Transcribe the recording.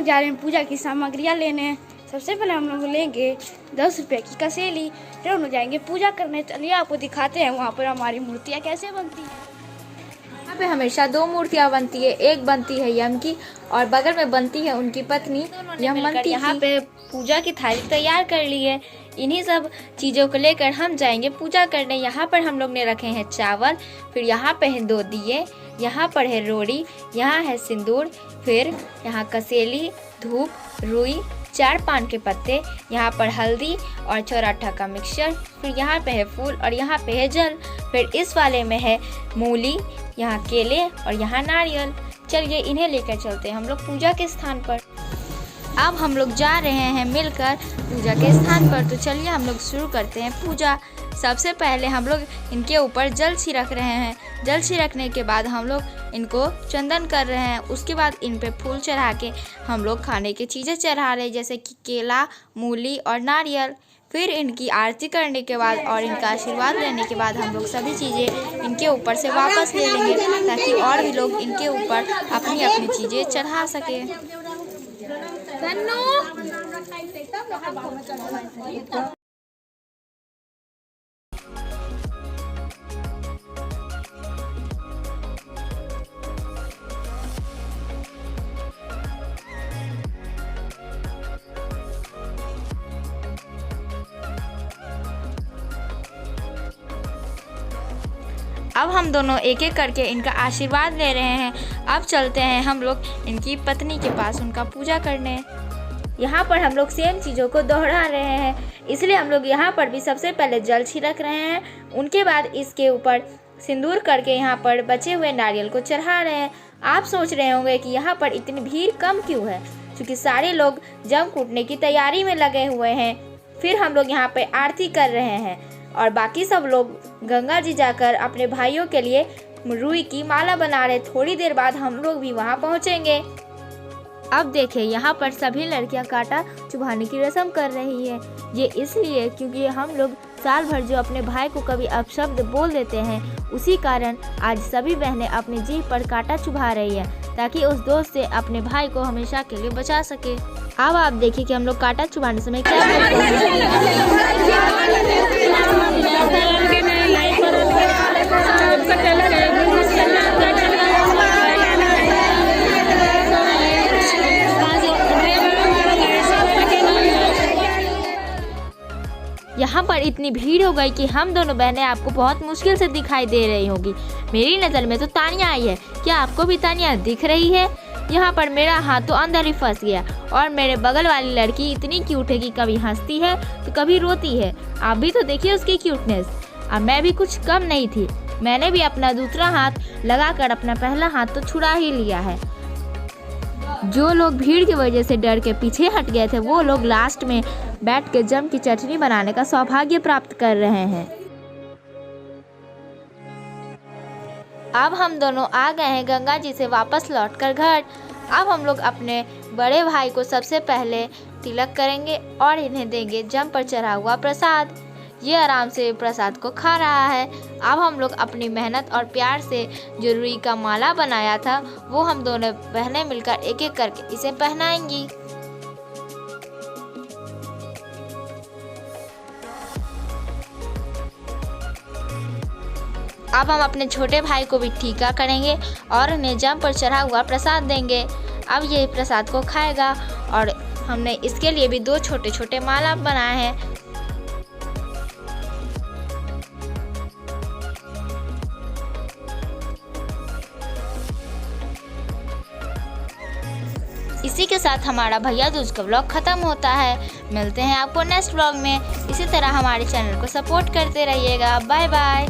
जा रहे हैं पूजा की सामग्रियाँ लेने। सबसे पहले हम लोग लेंगे 10 रुपये की कसेली, फिर हम लोग जाएंगे पूजा करने। चलिए आपको दिखाते हैं वहाँ पर हमारी मूर्तियाँ कैसे बनती हैं। यहाँ पे हमेशा 2 मूर्तियाँ बनती है, एक बनती है यम की और बगल में बनती है उनकी पत्नी यमवंती। यहाँ पे पूजा की थाली तैयार कर ली है। इन्हीं सब चीज़ों को लेकर हम जाएंगे पूजा करने। यहाँ पर हम लोग ने रखे हैं चावल, फिर यहाँ पे है 2 दिए, यहाँ पर है रोड़ी, यहाँ है सिंदूर, फिर यहाँ कसेली, धूप, रुई, 4 पान के पत्ते, यहाँ पर हल्दी और चौराठा का मिक्सचर, फिर यहाँ पे है फूल और यहाँ पे है जल, फिर इस वाले में है मूली, यहाँ केले और यहाँ नारियल। चलिए इन्हें लेकर चलते हैं हम लोग पूजा के स्थान पर। अब हम लोग जा रहे हैं मिलकर पूजा के स्थान पर। तो चलिए हम लोग शुरू करते हैं पूजा। सबसे पहले हम लोग इनके ऊपर जल छिड़क रहे हैं। जल छिड़कने के बाद हम लोग इनको चंदन कर रहे हैं। उसके बाद इन पे फूल चढ़ा के हम लोग खाने की चीज़ें चढ़ा रहे हैं, जैसे कि केला, मूली और नारियल। फिर इनकी आरती करने के बाद और इनका आशीर्वाद लेने के बाद हम लोग सभी चीज़ें इनके ऊपर से वापस ले लेंगे, ताकि और भी लोग इनके ऊपर अपनी अपनी चीज़ें चढ़ा सकें। अब हम दोनों एक एक करके इनका आशीर्वाद ले रहे हैं। अब चलते हैं हम लोग इनकी पत्नी के पास उनका पूजा करने। यहाँ पर हम लोग सेम चीज़ों को दोहरा रहे हैं, इसलिए हम लोग यहाँ पर भी सबसे पहले जल छिड़क रहे हैं। उनके बाद इसके ऊपर सिंदूर करके यहाँ पर बचे हुए नारियल को चढ़ा रहे हैं। आप सोच रहे होंगे कि यहाँ पर इतनी भीड़ कम क्यों है, क्योंकि सारे लोग जम कूटने की तैयारी में लगे हुए हैं। फिर हम लोग यहाँ पर आरती कर रहे हैं और बाकी सब लोग गंगा जी जाकर अपने भाइयों के लिए रुई की माला बना रहे। थोड़ी देर बाद हम लोग भी वहाँ पहुँचेंगे। अब देखिए यहाँ पर सभी लड़कियाँ कांटा चुभाने की रस्म कर रही है। ये इसलिए क्योंकि हम लोग साल भर जो अपने भाई को कभी अपशब्द बोल देते हैं, उसी कारण आज सभी बहनें अपनी जीभ पर कांटा चुभा रही है, ताकि उस दोस्त से अपने भाई को हमेशा के लिए बचा सके। अब आप देखिए कि हम लोग कांटा चुभाने समय क्या करते हैं। यहाँ पर इतनी भीड़ हो गई कि हम दोनों बहनें आपको बहुत मुश्किल से दिखाई दे रही होगी। मेरी नज़र में तो तानिया आई है। क्या आपको भी तानिया दिख रही है? यहाँ पर मेरा हाथ तो अंदर ही फंस गया और मेरे बगल वाली लड़की इतनी क्यूट है कि कभी हंसती है तो कभी रोती है। आप भी तो देखिए उसकी क्यूटनेस। अब मैं भी कुछ कम नहीं थी, मैंने भी अपना दूसरा हाथ लगाकर अपना पहला हाथ तो छुड़ा ही लिया है। जो लोग भीड़ की वजह से डर के पीछे हट गए थे, वो लोग लास्ट में बैठ के जम की चटनी बनाने का सौभाग्य प्राप्त कर रहे हैं। अब हम दोनों आ गए हैं गंगा जी से वापस लौटकर घर। अब हम लोग अपने बड़े भाई को सबसे पहले तिलक करेंगे और इन्हें देंगे जम पर चढ़ा हुआ प्रसाद। ये आराम से प्रसाद को खा रहा है। अब हम लोग अपनी मेहनत और प्यार से जो रुई का माला बनाया था, वो हम दोनों बहनें मिलकर एक एक करके इसे पहनाएंगी। अब हम अपने छोटे भाई को भी टीका करेंगे और उन्हें जम पर चढ़ा हुआ प्रसाद देंगे। अब ये प्रसाद को खाएगा और हमने इसके लिए भी 2 छोटे छोटे माला बनाए हैं। इसी के साथ हमारा भैया दूज का व्लॉग ख़त्म होता है। मिलते हैं आपको नेक्स्ट व्लॉग में। इसी तरह हमारे चैनल को सपोर्ट करते रहिएगा। Bye bye.